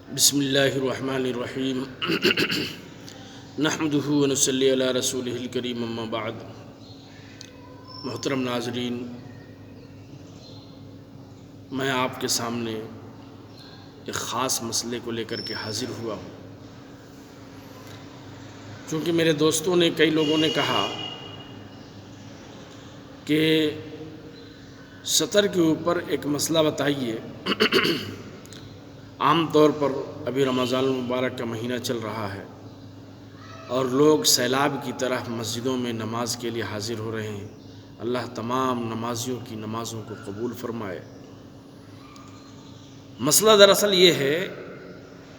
بسم اللہ الرحمن الرحیم نحمدہ ونصلی علی رسولہ الکریم اما بعد۔ محترم ناظرین، میں آپ کے سامنے ایک خاص مسئلے کو لے کر کے حاضر ہوا ہوں، چونکہ میرے دوستوں نے کئی لوگوں نے کہا کہ سطر کے اوپر ایک مسئلہ بتائیے۔ عام طور پر ابھی رمضان المبارک کا مہینہ چل رہا ہے اور لوگ سیلاب کی طرح مسجدوں میں نماز کے لیے حاضر ہو رہے ہیں۔ اللہ تمام نمازیوں کی نمازوں کو قبول فرمائے۔ مسئلہ دراصل یہ ہے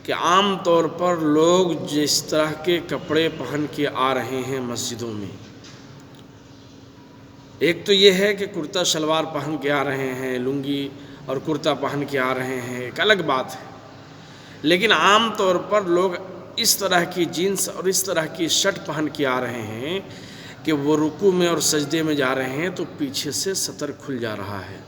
کہ عام طور پر لوگ جس طرح کے کپڑے پہن کے آ رہے ہیں مسجدوں میں، ایک تو یہ ہے کہ کرتا شلوار پہن کے آ رہے ہیں، لنگی اور کرتا پہن کے آ رہے ہیں، ایک الگ بات ہے، لیکن عام طور پر لوگ اس طرح کی جینس اور اس طرح کی شرٹ پہن کے آ رہے ہیں کہ وہ رکوع میں اور سجدے میں جا رہے ہیں تو پیچھے سے سطر کھل جا رہا ہے،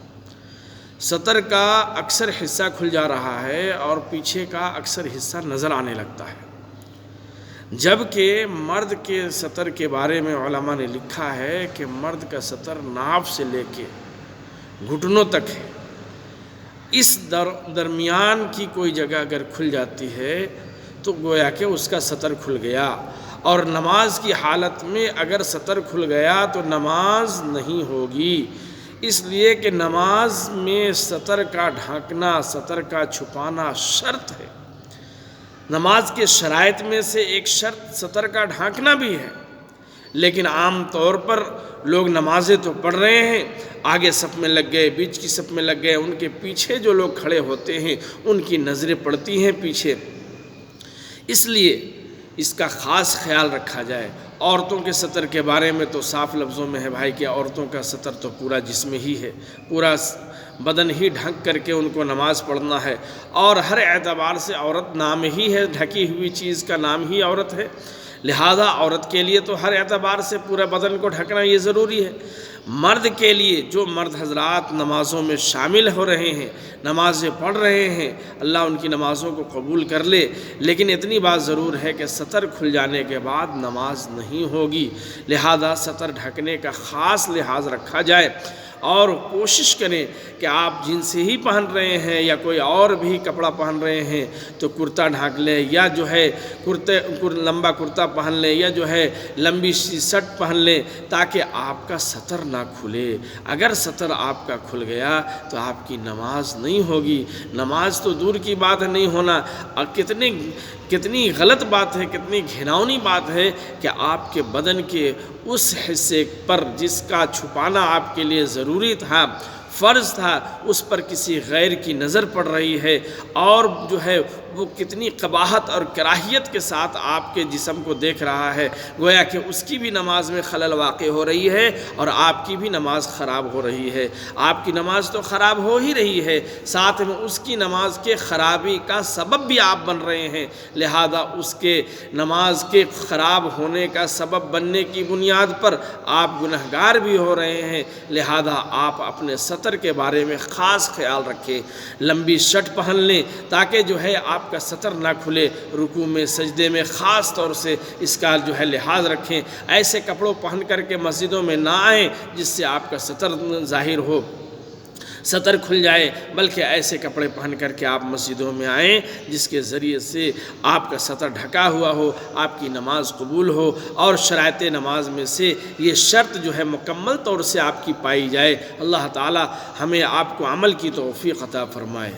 سطر کا اکثر حصہ کھل جا رہا ہے اور پیچھے کا اکثر حصہ نظر آنے لگتا ہے، جبکہ مرد کے سطر کے بارے میں علماء نے لکھا ہے کہ مرد کا سطر ناف سے لے کے گھٹنوں تک ہے۔ اس درمیان کی کوئی جگہ اگر کھل جاتی ہے تو گویا کہ اس کا سطر کھل گیا، اور نماز کی حالت میں اگر سطر کھل گیا تو نماز نہیں ہوگی، اس لیے کہ نماز میں سطر کا ڈھانکنا، سطر کا چھپانا شرط ہے۔ نماز کے شرائط میں سے ایک شرط سطر کا ڈھانکنا بھی ہے، لیکن عام طور پر لوگ نمازیں تو پڑھ رہے ہیں، آگے صف میں لگ گئے، بیچ کی صف میں لگ گئے، ان کے پیچھے جو لوگ کھڑے ہوتے ہیں ان کی نظریں پڑتی ہیں پیچھے، اس لیے اس کا خاص خیال رکھا جائے۔ عورتوں کے سطر کے بارے میں تو صاف لفظوں میں ہے بھائی کہ عورتوں کا سطر تو پورا جسم ہی ہے، پورا بدن ہی ڈھک کر کے ان کو نماز پڑھنا ہے، اور ہر اعتبار سے عورت نام ہی ہے، ڈھکی ہوئی چیز کا نام ہی عورت ہے، لہذا عورت کے لیے تو ہر اعتبار سے پورے بدن کو ڈھکنا یہ ضروری ہے۔ مرد کے لیے جو مرد حضرات نمازوں میں شامل ہو رہے ہیں، نمازیں پڑھ رہے ہیں، اللہ ان کی نمازوں کو قبول کر لے، لیکن اتنی بات ضرور ہے کہ سطر کھل جانے کے بعد نماز نہیں ہوگی، لہذا سطر ڈھکنے کا خاص لحاظ رکھا جائے، اور کوشش کریں کہ آپ جنس ہی پہن رہے ہیں یا کوئی اور بھی کپڑا پہن رہے ہیں تو کرتا ڈھانک لیں، یا جو ہے لمبا کرتا پہن لیں، یا جو ہے لمبی سی شرٹ پہن لیں تاکہ آپ کا سطر نہ کھلے۔ اگر سطر آپ کا کھل گیا تو آپ کی نماز نہیں ہوگی، نماز تو دور کی بات ہے نہیں ہونا، اور کتنی غلط بات ہے، کتنی گھناؤنی بات ہے کہ آپ کے بدن کے اس حصے پر جس کا چھپانا آپ کے لیے ضروری تھا، فرض تھا، اس پر کسی غیر کی نظر پڑ رہی ہے، اور جو ہے وہ کتنی قباحت اور کراہیت کے ساتھ آپ کے جسم کو دیکھ رہا ہے، گویا کہ اس کی بھی نماز میں خلل واقع ہو رہی ہے اور آپ کی بھی نماز خراب ہو رہی ہے۔ آپ کی نماز تو خراب ہو ہی رہی ہے، ساتھ میں اس کی نماز کے خرابی کا سبب بھی آپ بن رہے ہیں، لہذا اس کے نماز کے خراب ہونے کا سبب بننے کی بنیاد پر آپ گنہگار بھی ہو رہے ہیں، لہذا آپ اپنے سطر کے بارے میں خاص خیال رکھیں، لمبی شرٹ پہن لیں تاکہ جو ہے آپ کا سطر نہ کھلے، رکوع میں سجدے میں خاص طور سے اس کا جو ہے لحاظ رکھیں، ایسے کپڑوں پہن کر کے مسجدوں میں نہ آئیں جس سے آپ کا سطر ظاہر ہو، سطر کھل جائے، بلکہ ایسے کپڑے پہن کر کے آپ مسجدوں میں آئیں جس کے ذریعے سے آپ کا سطر ڈھکا ہوا ہو، آپ کی نماز قبول ہو، اور شرائط نماز میں سے یہ شرط جو ہے مکمل طور سے آپ کی پائی جائے۔ اللہ تعالی ہمیں آپ کو عمل کی توفیق عطا فرمائے۔